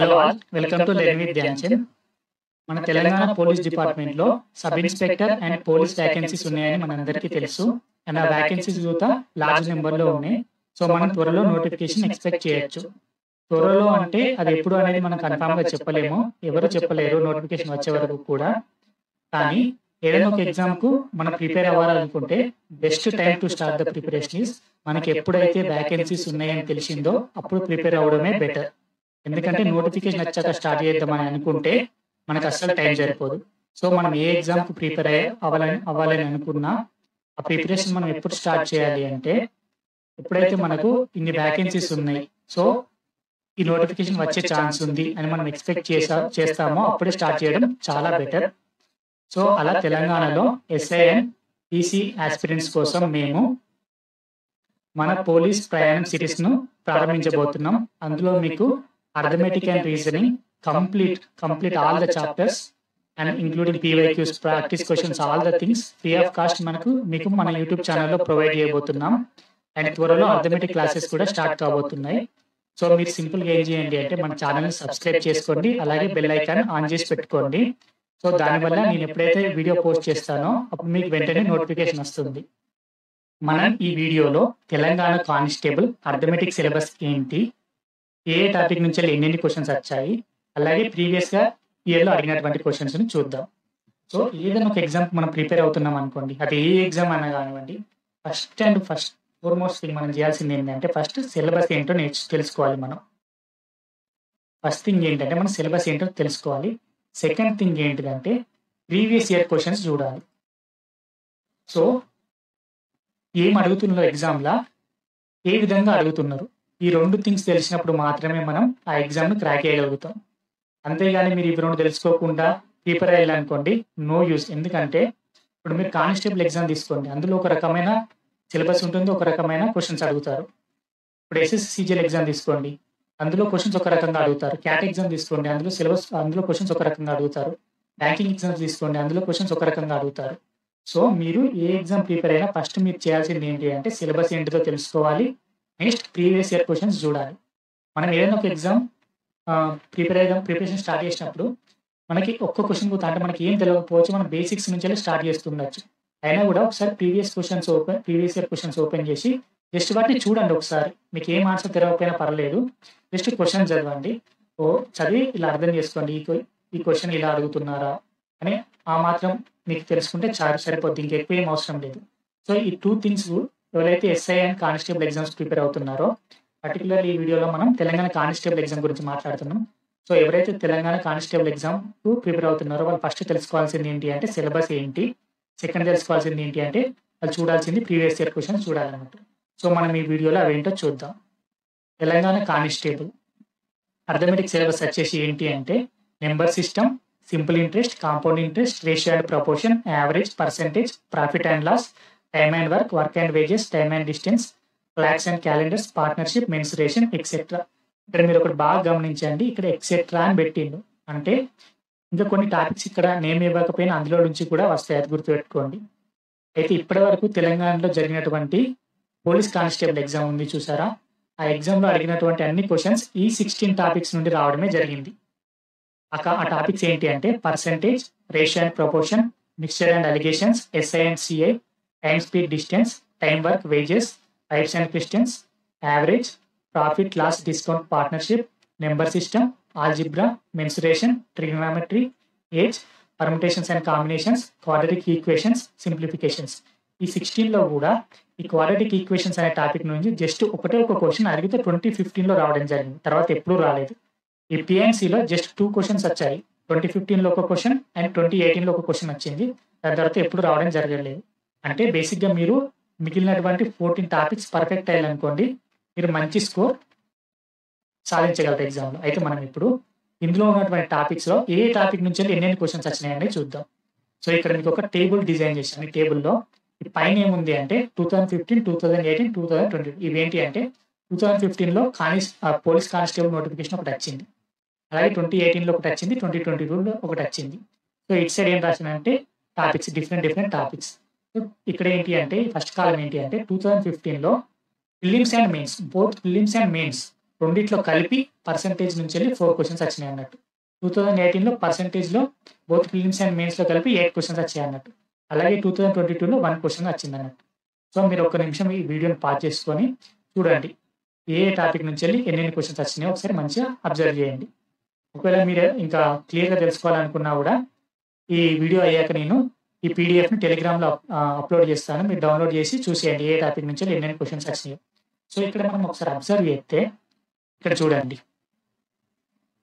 Hello all, welcome to learn with Dhyan Chand. మన Telangana police డిపార్ట్మెంట్లో sub inspector and police vacancies ఉన్నాయని మనందరికీ తెలుసు. అండ్ ఆ వ్యాకెన్సీస్ కూడా లార్జ్ నెంబర్లో ఉన్నాయి. సో మనం త్వరలో నోటిఫికేషన్ ఎక్స్పెక్ట్ చేయొచ్చు. త్వరలో అంటే అది ఎప్పుడు అనేది మనం కన్ఫామ్గా చెప్పలేము, ఎవరు చెప్పలేరు నోటిఫికేషన్ వచ్చే వరకు కూడా. కానీ ఏదైనా ఒక ఎగ్జామ్కు మనం ప్రిపేర్ అవ్వాలనుకుంటే best time to start the preparation is మనకి ఎప్పుడైతే వ్యాకెన్సీస్ ఉన్నాయని తెలిసిందో అప్పుడు ప్రిపేర్ అవ్వడమే బెటర్. ఎందుకంటే నోటిఫికేషన్ వచ్చాక స్టార్ట్ చేద్దామని అనుకుంటే మనకు అస్సలు టైం సరిపోదు. సో మనం ఏ ఎగ్జామ్కి ప్రిపేర్ అవ్వాలని అనుకున్నా ఆ ప్రిపరేషన్ మనం ఎప్పుడు స్టార్ట్ చేయాలి అంటే ఎప్పుడైతే మనకు ఇన్ని వ్యాకెన్సీస్ ఉన్నాయి, సో ఈ నోటిఫికేషన్ వచ్చే ఛాన్స్ ఉంది అని మనం ఎక్స్పెక్ట్ చేస్తామో అప్పుడే స్టార్ట్ చేయడం చాలా బెటర్. సో అలా తెలంగాణలో ఎస్ఐ అండ్ పీసీ ఆస్పిరెంట్స్ కోసం మేము మన పోలీస్ ప్రయాణం సిరీస్ను ప్రారంభించబోతున్నాం. అందులో మీకు arithmetic and reasoning complete all the chapters and including PYQs, practice questions, all the things free of cost మీకు మన యూట్యూబ్ ఛానల్లో ప్రొవైడ్ చేయబోతున్నాం. అండ్ త్వరలో అర్థమెటిక్ క్లాసెస్ కూడా స్టార్ట్ కాబోతున్నాయి. సో మీరు సింపుల్గా ఏం చేయండి అంటే మన ఛానల్ని సబ్స్క్రైబ్ చేసుకోండి, అలాగే బెల్ ఐకాన్ ఆన్ చేసి పెట్టుకోండి. సో దానివల్ల నేను ఎప్పుడైతే వీడియో పోస్ట్ చేస్తానో అప్పుడు మీకు వెంటనే నోటిఫికేషన్ వస్తుంది. మనం ఈ వీడియోలో తెలంగాణ కానిస్టేబుల్ అర్థమెటిక్ సిలబస్ ఏంటి, ఏ టాపిక్ నుంచి ఎన్ని క్వశ్చన్స్ వచ్చాయి, అలాగే ప్రీవియస్గా ఇయర్లో అడిగినటువంటి క్వశ్చన్స్ని చూద్దాం. సో ఏదైనా ఒక ఎగ్జామ్ మనం ప్రిపేర్ అవుతున్నాం అనుకోండి, అది ఏ ఎగ్జామ్ అయినా కానివ్వండి, ఫస్ట్ ఫోర్మోస్ట్ థింగ్ మనం చేయాల్సింది ఏంటంటే ఫస్ట్ సిలబస్ ఏంటో తెలుసుకోవాలి. మనం ఫస్ట్ థింగ్ ఏంటంటే మన సిలబస్ ఏంటో తెలుసుకోవాలి. సెకండ్ థింగ్ ఏంటిదంటే ప్రీవియస్ ఇయర్ క్వశ్చన్స్ చూడాలి. సో ఏం అడుగుతున్నారు ఎగ్జామ్లా, ఏ విధంగా అడుగుతున్నారు, ఈ రెండు థింగ్స్ తెలిసినప్పుడు మాత్రమే మనం ఆ ఎగ్జామ్ను క్రాక్ చేయగలుగుతాం. అంతేగాని మీరు ఇవి రెండు తెలుసుకోకుండా ప్రిపేర్ అయ్యాలనుకోండి, నో యూస్. ఎందుకంటే ఇప్పుడు మీరు కానిస్టేబుల్ ఎగ్జామ్ తీసుకోండి, అందులో ఒక రకమైన సిలబస్ ఉంటుంది, ఒక రకమైన క్వశ్చన్స్ అడుగుతారు. ఇప్పుడు ఎస్ఎస్సిజిఎల్ ఎగ్జామ్ తీసుకోండి, అందులో క్వశ్చన్స్ ఒక రకంగా అడుగుతారు. క్యాట్ ఎగ్జామ్ తీసుకోండి, అందులో క్వశ్చన్స్ ఒక రకంగా అడుగుతారు. బ్యాంకింగ్ ఎగ్జామ్స్ తీసుకోండి, అందులో క్వశ్చన్స్ ఒక రకంగా అడుగుతారు. సో మీరు ఏ ఎగ్జామ్ ప్రిపేర్ అయినా ఫస్ట్ మీరు చేయాల్సింది ఏంటి అంటే సిలబస్ ఏంటిదో తెలుసుకోవాలి, నెక్స్ట్ ప్రీవియస్ ఇయర్ క్వశ్చన్స్ చూడాలి. మనం ఏదైనా ఒక ఎగ్జామ్ ప్రిపరేషన్ స్టార్ట్ చేసినప్పుడు మనకి ఒక్క క్వశ్చన్ కూడా అంటే మనకి ఏం తెలియకపోవచ్చు, మనం బేసిక్స్ నుంచి స్టార్ట్ చేస్తుండొచ్చు. అయినా కూడా ఒకసారి ప్రీవియస్ ఇయర్ క్వశ్చన్స్ ఓపెన్ చేసి జస్ట్ వాటిని చూడండి. ఒకసారి మీకు ఏం ఆన్సర్ తెలియకపోయినా పర్లేదు, జస్ట్ క్వశ్చన్ చదవండి. చదివి ఇలా అర్థం చేసుకోండి, ఈ క్వశ్చన్ ఇలా అడుగుతున్నారా అని ఆ మాత్రం మీకు తెలుసుకుంటే చాలా సరిపోద్ది, ఇంకెక్కువ ఏం అవసరం లేదు. సో ఈ టూ థింగ్స్ ఎవరైతే SI and constable exams prepare అవుతున్నారో, పర్టికులర్లీ ఈ వీడియోలో మనం తెలంగాణ కానిస్టేబుల్ ఎగ్జామ్ గురించి మాట్లాడుతున్నాం. సో ఎవరైతే తెలంగాణ కానిస్టేబుల్ ఎగ్జామ్కు ప్రిపేర్ అవుతున్నారో వాళ్ళు ఫస్ట్ తెలుసుకోవాల్సింది ఏంటి అంటే సిలబస్ ఏంటి, సెకండ్ తెలుసుకోవాల్సింది ఏంటి అంటే వాళ్ళు చూడాల్సింది ప్రీవియస్ ఇయర్ క్వశ్చన్స్ చూడాలన్నమాట. సో మనం ఈ వీడియోలో అవేంటో చూద్దాం. తెలంగాణ కానిస్టేబుల్ అర్థమెటిక్ సిలబస్ వచ్చేసి ఏంటి అంటే number system, simple interest, compound interest, ratio and proportion, average, percentage, profit and loss, time and work, work and wages, time and distance, flags and calendars, partnership, mensuration, etcetera. ఇక్కడ మీరు ఒకటి బాగా గమనించండి, ఇక్కడ etcetera అని పెట్టిండు అంటే ఇంకా కొన్ని టాపిక్స్ ఇక్కడ నేమ్ ఇవ్వకపోయినా అందులో నుంచి కూడా వస్తాయి, అది గుర్తుపెట్టుకోండి. అయితే ఇప్పటి వరకు తెలంగాణలో జరిగినటువంటి పోలీస్ కానిస్టేబుల్ ఎగ్జామ్ ఉంది చూసారా, ఆ ఎగ్జామ్లో అడిగినటువంటి అన్ని క్వశ్చన్స్ ఈ 16 టాపిక్స్ నుండి రావడమే జరిగింది. ఆ టాపిక్స్ ఏంటి అంటే percentage, ratio and proportion, mixture and alligations, SI and CI, time speed distance, time work wages, types and questions, average, profit loss discount, partnership, number system, algebra, mensuration, trigonometry, age, permutations and combinations, quadratic equations, simplifications. ఈ 16లో కూడా ఈ quadratic equations అనే topic నుంచి just ఒక question అడిగితే 2015లో రావడం జరిగింది, తర్వాత ఎప్పుడూ రాలేదు. ఈ పిఎన్సిలో జస్ట్ 2 క్వశ్చన్స్ వచ్చాయి, 2015లో ఒక క్వశ్చన్ అండ్ 2018లో ఒక క్వశ్చన్ వచ్చింది, దాని తర్వాత ఎప్పుడు రావడం జరగలేదు. అంటే బేసిక్గా మీరు మిగిలినటువంటి 14 టాపిక్స్ పర్ఫెక్ట్ అయ్యాలనుకోండి, మీరు మంచి స్కోర్ సాధించగలరు ఎగ్జామ్లో. అయితే మనం ఇప్పుడు ఇందులో ఉన్నటువంటి టాపిక్స్లో ఏ టాపిక్ నుంచి ఎన్ని క్వశ్చన్స్ వచ్చినాయని చూద్దాం. సో ఇక్కడ మీకు ఒక టేబుల్ డిజైన్ చేశాను. ఈ టేబుల్లో పైన ఏముంది అంటే 2015, 2018, 2020. ఇవేంటి అంటే 2015లో పోలీస్ కానిస్టేబుల్ నోటిఫికేషన్ ఒకటి వచ్చింది, అలాగే 2018లో ఒకటి వచ్చింది, 2022లో ఒకటి వచ్చింది. సో ఇటు సైడ్ ఏం రాసినంటే టాపిక్స్, డిఫరెంట్ టాపిక్స్. ఇక్కడ ఏంటి అంటే ఫస్ట్ కాలం ఏంటి అంటే 2015లో prelims and mains, both prelims and mains రెండిట్లో కలిపి పర్సెంటేజ్ నుంచి వెళ్ళి 4 క్వశ్చన్స్ వచ్చినాయి అన్నట్టు. 2018లో పర్సెంటేజ్‌లో బోత్ ప్రిలిమ్స్ అండ్ మెయిన్స్‌లో కలిపి 8 క్వశ్చన్స్ వచ్చాయి అన్నట్టు. అలాగే 2022లో 1 క్వశ్చన్ వచ్చిందన్నట్టు. సో మీరు ఒక్క నిమిషం ఈ వీడియోని పాజ్ చేసుకొని చూడండి. ఏ టాపిక్ నుంచి వెళ్ళి ఎన్నెన్ని క్వశ్చన్స్ వచ్చినాయో ఒకసారి మంచిగా అబ్జర్వ్ చేయండి. ఒకవేళ మీరు ఇంకా క్లియర్‌గా తెలుసుకోవాలనుకున్నా కూడా ఈ వీడియో అయ్యాక నేను ఈ పీడీఎఫ్‌ని టెలిగ్రామ్‌లో అప్‌లోడ్ చేస్తాను. మీరు డౌన్‌లోడ్ చేసి చూసేయండి ఏ టాపిక్ నుంచి ఎన్నెన్ని క్వశ్చన్స్ వచ్చినాయో. సో ఇక్కడ మనం ఒకసారి అబ్జర్వ్ చేస్తే ఇక్కడ చూడండి.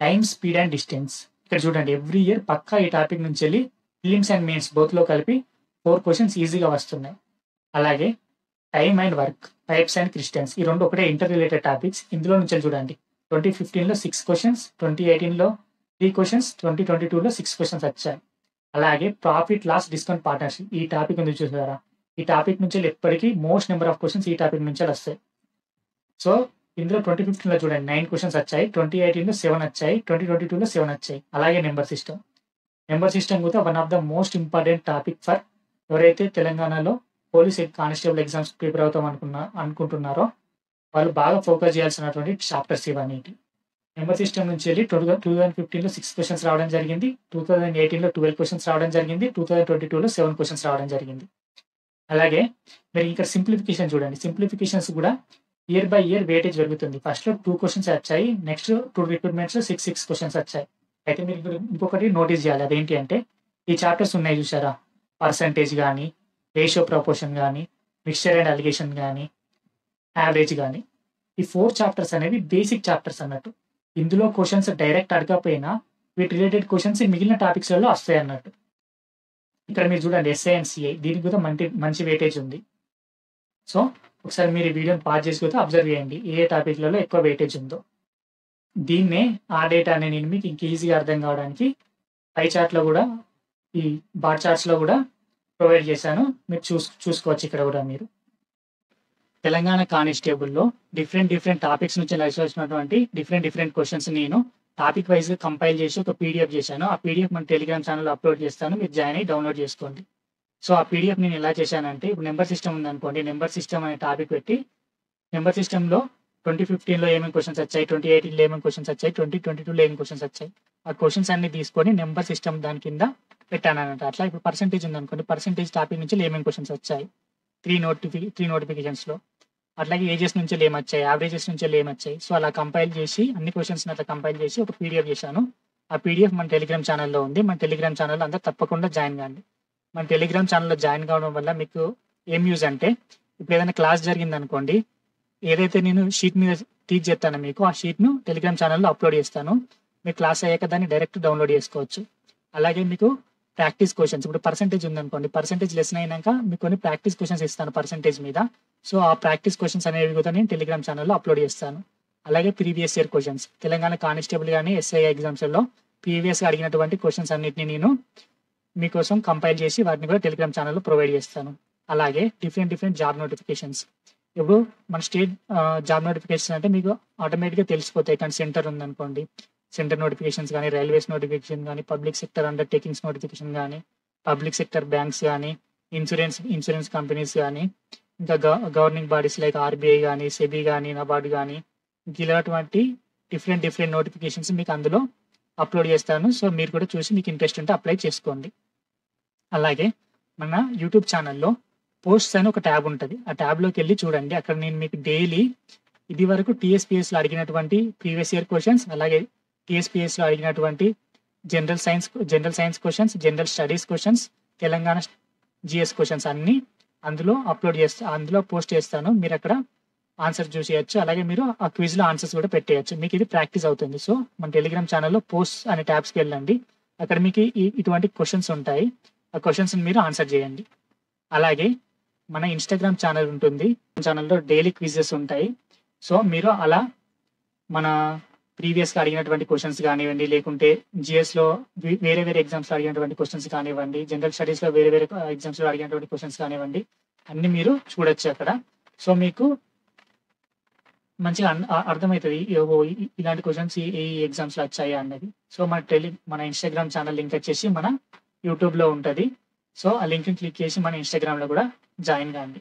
Time, speed and distance. ఇక్కడ చూడండి ఎవ్రీ ఇయర్ పక్కా ఈ టాపిక్ నుంచి వెళ్ళి ప్రిలిమ్స్ అండ్ మెయిన్స్ బోత్‌లో కలిపి 4 క్వశ్చన్స్ ఈజీగా వస్తున్నాయి. అలాగే time and work, types and Christians ఈ రెండు ఒకటే ఇంటర్ రిలేటెడ్ టాపిక్స్. ఇందులో నుంచి చూడండి 2015లో 6 క్వశ్చన్స్, 2018లో 3 క్వశ్చన్స్, 2022లో 6 క్వశ్చన్స్ వచ్చాయి. అలాగే ప్రాఫిట్ లాస్ డిస్కౌంట్ పార్ట్నర్షిప్ ఈ టాపిక్ ఉంది చూసారా? ఈ టాపిక్ నుంచి ఎప్పటికీ మోస్ట్ నెంబర్ ఆఫ్ క్వశ్చన్స్ ఈ టాపిక్ నుంచి వస్తాయి. సో ఇందులో 2015లో చూడండి 9 క్వశ్చన్స్ వచ్చాయి, 2018లో 7 వచ్చాయి, 2022లో 7 వచ్చాయి. అలాగే నెంబర్ సిస్టమ్. నెంబర్ సిస్టమ్ కూడా one of the most important topic for ఎవరైతే తెలంగాణలో పోలీస్ కానిస్టేబుల్ ఎగ్జామ్స్ ప్రిపేర్ అవుతాం అనుకుంటున్నారో వాళ్ళు బాగా ఫోకస్ చేయాల్సినటువంటి చాప్టర్స్ ఇవన్నీ. నెంబర్ సిస్టమ్ నుంచి వెళ్ళి 2015లో 6 క్వశ్చన్స్ రావడం జరిగింది, 2018లో 12 క్వశ్చన్స్ రావడం జరిగింది, 2022లో 7 క్వశ్చన్స్ రావడం జరిగింది. అలాగే మీరు ఇక్కడ సింప్లిఫికేషన్ చూడండి. సింప్లిఫికేషన్స్ కూడా ఇయర్ బై ఇయర్ వెయిటేజ్ పెరుగుతుంది. ఫస్ట్‌లో 2 క్వశ్చన్స్ వచ్చాయి, నెక్స్ట్ 2 రిక్రూట్మెంట్స్‌లో 6 క్వశ్చన్స్ వచ్చాయి. అయితే మీరు ఇప్పుడు ఇంకొకటి నోటీస్ చేయాలి. అదేంటి అంటే ఈ చాప్టర్స్ ఉన్నాయి చూసారా? పర్సెంటేజ్ గానీ, రేషియో ప్రపోర్షన్ గానీ, మిక్స్చర్ అండ్ అలిగేషన్ గానీ, యావరేజ్ గానీ ఈ 4 చాప్టర్స్ అనేవి బేసిక్ చాప్టర్స్ అన్నట్టు. ఇందులో క్వశ్చన్స్ డైరెక్ట్ అడగకపోయినా వీటి రిలేటెడ్ క్వశ్చన్స్ మిగిలిన టాపిక్స్‌లలో వస్తాయి అన్నట్టు. ఇక్కడ మీరు చూడండి ఎస్ఐ అండ్ సిఐ దీనికి కూడా మంచి వెయిటేజ్ ఉంది. సో ఒకసారి మీరు ఈ వీడియోని పాజ్ చేసి కూడా అబ్జర్వ్ చేయండి ఏ టాపిక్‌లలో ఎక్కువ వెయిటేజ్ ఉందో. దీన్నే ఆ డేటాని నేను మీకు ఇంక ఈజీగా అర్థం కావడానికి పై చార్ట్‌లో కూడా ఈ బార్ చార్ట్స్‌లో కూడా ప్రొవైడ్ చేశాను. మీరు చూసుకోవచ్చు ఇక్కడ కూడా మీరు. తెలంగాణ కానిస్టేబుల్‌లో డిఫరెంట్ టాపిక్స్ నుంచి వచ్చినటువంటి డిఫరెంట్ క్వశ్చన్స్ నేను టాపిక్ వైస్‌గా కంపైల్ చేసి ఒక పీడీఎఫ్ చేశాను. ఆ పీడీఎఫ్ మన టెలిగ్రామ్ ఛానెల్‌లో అప్‌లోడ్ చేస్తాను. మీరు జాయిన్ అయ్యి డౌన్‌లోడ్ చేసుకోండి. సో ఆ పీడీఎఫ్ నేను ఎలా చేశానంటే ఇప్పుడు నెంబర్ సిస్టమ్ ఉందనుకోండి. నెంబర్ సిస్టమ్ అనే టాపిక్ పెట్టి నెంబర్ సిస్టమ్‌లో 2015లో ఏమేమి క్వశ్చన్స్ వచ్చాయి, 2018లో ఏమేమి క్వశ్చన్స్ వచ్చాయి, 2022లో ఏమేమి క్వశ్చన్స్ వచ్చాయి. ఆ క్వశ్చన్స్ అన్ని తీసుకొని నెంబర్ సిస్టమ్ దాని కింద పెట్టానన్నమాట. అట్లా ఇప్పుడు పర్సెంటేజ్ ఉందనుకోండి. పర్సెంటేజ్ టాపిక్ నుంచి ఏమేమి క్వశ్చన్స్ వచ్చాయి 3 నోటిఫికేషన్స్‌లో. అట్లాగే ఏజెస్ నుంచి ఏమొచ్చాయి, యావరేజెస్ నుంచి ఏమొచ్చాయి. సో అలా కంపైల్ చేసి అన్ని క్వశ్చన్స్‌ని అట్లా కంపైల్ చేసి ఒక పీడీఎఫ్ చేశాను. ఆ పీడీఎఫ్ మన టెలిగ్రామ్ ఛానెల్‌లో ఉంది. మన టెలిగ్రామ్ ఛానెల్‌లో అందరూ తప్పకుండా జాయిన్ కాండి. మన టెలిగ్రామ్ ఛానెల్‌లో జాయిన్ కావడం వల్ల మీకు ఏం యూజ్ అంటే ఇప్పుడు ఏదైనా క్లాస్ జరిగిందనుకోండి, ఏదైతే నేను షీట్ మీద టీచ్ చేస్తానో మీకు ఆ షీట్‌ను టెలిగ్రామ్ ఛానెల్‌లో అప్‌లోడ్ చేస్తాను. మీరు క్లాస్ అయ్యాక దాన్ని డైరెక్ట్ డౌన్‌లోడ్ చేసుకోవచ్చు. అలాగే మీకు ప్రాక్టీస్ క్వశ్చన్స్ ఇప్పుడు పర్సెంటేజ్ ఉందనుకోండి, పర్సెంటేజ్ లెసన్ అయినాక మీకు కొన్ని ప్రాక్టీస్ క్వశ్చన్స్ ఇస్తాను పర్సెంటేజ్ మీద. సో ఆ ప్రాక్టీస్ క్వశ్చన్స్ అనేవి కూడా నేను టెలిగ్రామ్ ఛానెల్‌లో అప్‌లోడ్ చేస్తాను. అలాగే previous year questions Telangana constable గానీ ఎస్ఐ ఎగ్జామ్స్‌లో ప్రీవియస్‌గా అడిగినటువంటి క్వశ్చన్స్ అన్నిటిని నేను మీకోసం కంపైల్ చేసి వాటిని కూడా టెలిగ్రామ్ ఛానెల్‌లో ప్రొవైడ్ చేస్తాను. అలాగే డిఫరెంట్ జాబ్ నోటిఫికేషన్స్. ఇప్పుడు మన స్టేట్ జాబ్ నోటిఫికేషన్ అంటే మీకు ఆటోమేటిక్‌గా తెలిసిపోతాయి. కానీ సెంటర్ ఉందనుకోండి, సెంటర్ నోటిఫికేషన్స్ కానీ, రైల్వేస్ నోటిఫికేషన్ కానీ, పబ్లిక్ సెక్టర్ అండర్‌టేకింగ్స్ నోటిఫికేషన్ కానీ, పబ్లిక్ సెక్టర్ బ్యాంక్స్ కానీ, ఇన్సూరెన్స్ కంపెనీస్ కానీ, ఇంకా గవర్నింగ్ బాడీస్ లైక్ ఆర్బీఐ కానీ, సెబీ కానీ, నబార్డ్ కానీ ఇలాంటి డిఫరెంట్ నోటిఫికేషన్స్ మీకు అందులో అప్‌లోడ్ చేస్తాను. సో మీరు కూడా చూసి మీకు ఇంట్రెస్ట్ ఉంటే అప్లై చేసుకోండి. అలాగే మన యూట్యూబ్ ఛానెల్‌లో పోస్ట్స్ అని ఒక ట్యాబ్ ఉంటది. ఆ ట్యాబ్‌లోకి వెళ్లి చూడండి. అక్కడ నేను మీకు డైలీ ఇదివరకు టీఎస్‌పీఎస్‌లో అడిగినటువంటి ప్రీవియస్ ఇయర్ క్వశ్చన్స్, అలాగే టీఎస్‌పీఎస్‌లో అడిగినటువంటి general science questions, general studies questions, Telangana GS questions అన్నీ అందులో పోస్ట్ చేస్తాను. మీరు అక్కడ ఆన్సర్ చూసేయచ్చు. అలాగే మీరు ఆ క్విజ్‌లో ఆన్సర్స్ కూడా పెట్టేయచ్చు. మీకు ఇది ప్రాక్టీస్ అవుతుంది. సో మన టెలిగ్రామ్ ఛానెల్‌లో పోస్ట్ అనే ట్యాబ్స్‌కి వెళ్ళండి. అక్కడ మీకు ఇటువంటి క్వశ్చన్స్ ఉంటాయి. ఆ క్వశ్చన్స్‌ని మీరు ఆన్సర్ చేయండి. అలాగే మన ఇన్‌స్టాగ్రామ్ ఛానెల్ ఉంటుంది. ఛానెల్‌లో డైలీ క్విజెస్ ఉంటాయి. సో మీరు అలా మన ప్రీవియస్‌గా అడిగినటువంటి క్వశ్చన్స్ కానివ్వండి, లేకుంటే జీఎస్‌లో వేరే ఎగ్జామ్స్‌లో అడిగినటువంటి క్వశ్చన్స్ కానివ్వండి, జనరల్ స్టడీస్‌లో వేరే ఎగ్జామ్స్‌లో అడిగినటువంటి క్వశ్చన్స్ కానివ్వండి, అన్నీ మీరు చూడొచ్చు అక్కడ. సో మీకు మంచిగా అర్థమవుతది. ఇలాంటి క్వశ్చన్స్ ఈ ఎగ్జామ్స్‌లో వచ్చాయా అన్నది. సో మన ఇన్‌స్టాగ్రామ్ ఛానల్ లింక్ వచ్చేసి మన యూట్యూబ్‌లో ఉంటది. సో ఆ లింక్‌ని క్లిక్ చేసి మన ఇన్‌స్టాగ్రామ్‌లో కూడా జాయిన్ కాండి.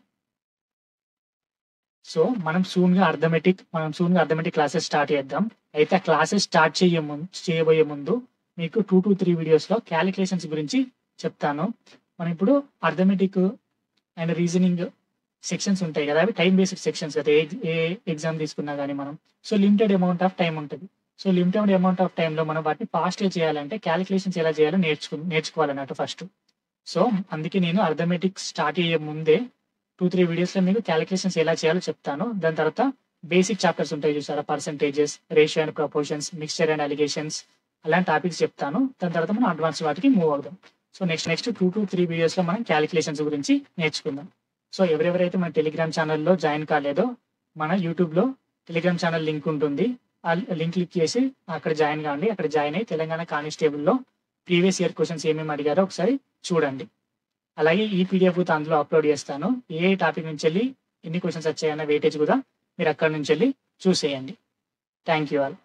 సో మనం సూన్గా అర్థమెటిక్ క్లాసెస్ స్టార్ట్ చేద్దాం. అయితే ఆ క్లాసెస్ స్టార్ట్ చేయబోయే ముందు మీకు 2 to 3 వీడియోస్లో క్యాలిక్యులేషన్స్ గురించి చెప్తాను. మనం ఇప్పుడు అర్థమెటిక్ అండ్ రీజనింగ్ సెక్షన్స్ ఉంటాయి కదా, అవి టైం బేస్డ్ సెక్షన్స్ కదా. ఏ ఎగ్జామ్ తీసుకున్నా కానీ మనం లిమిటెడ్ అమౌంట్ ఆఫ్ టైం ఉంటుంది. లిమిటెడ్ అమౌంట్ ఆఫ్ టైంలో మనం వాటిని ఫాస్ట్గా చేయాలంటే క్యాలిక్యులేషన్స్ ఎలా చేయాలో నేర్చుకోవాలన్నట్టు ఫస్ట్. సో అందుకే నేను అర్థమెటిక్ స్టార్ట్ అయ్యే ముందే 2-3 వీడియోస్లో మీకు క్యాలిక్యులేషన్స్ ఎలా చేయాలో చెప్తాను. దాని తర్వాత బేసిక్ చాప్టర్స్ ఉంటాయి చూసారా, percentages, ratio and proportions, mixture and allegations, అలాంటి టాపిక్స్ చెప్తాను. దాని తర్వాత మనం అడ్వాన్స్ వాటికి మూవ్ అవుదాం. సో నెక్స్ట్ 2 to 3 వీడియోస్లో మనం క్యాలిక్యులేషన్స్ గురించి నేర్చుకుందాం. సో ఎవరెవరైతే మన టెలిగ్రామ్ ఛానల్లో జాయిన్ కాలేదో, మన యూట్యూబ్లో టెలిగ్రామ్ ఛానల్ లింక్ ఉంటుంది. ఆ లింక్ క్లిక్ చేసి అక్కడ జాయిన్ కాండి. అక్కడ జాయిన్ అయ్యి తెలంగాణ కానిస్టేబుల్లో ప్రీవియస్ ఇయర్ క్వశ్చన్స్ ఏమేమి అడిగారో ఒకసారి చూడండి. అలాగే ఈ పీడిఎఫ్ కూడా అందులో అప్లోడ్ చేస్తాను. ఏ టాపిక్ నుంచి వెళ్ళి ఎన్ని క్వశ్చన్స్ వచ్చాయన్న వెయిటేజ్ కూడా మీరు అక్కడ నుంచి వెళ్ళి చూసేయండి. Thank you all.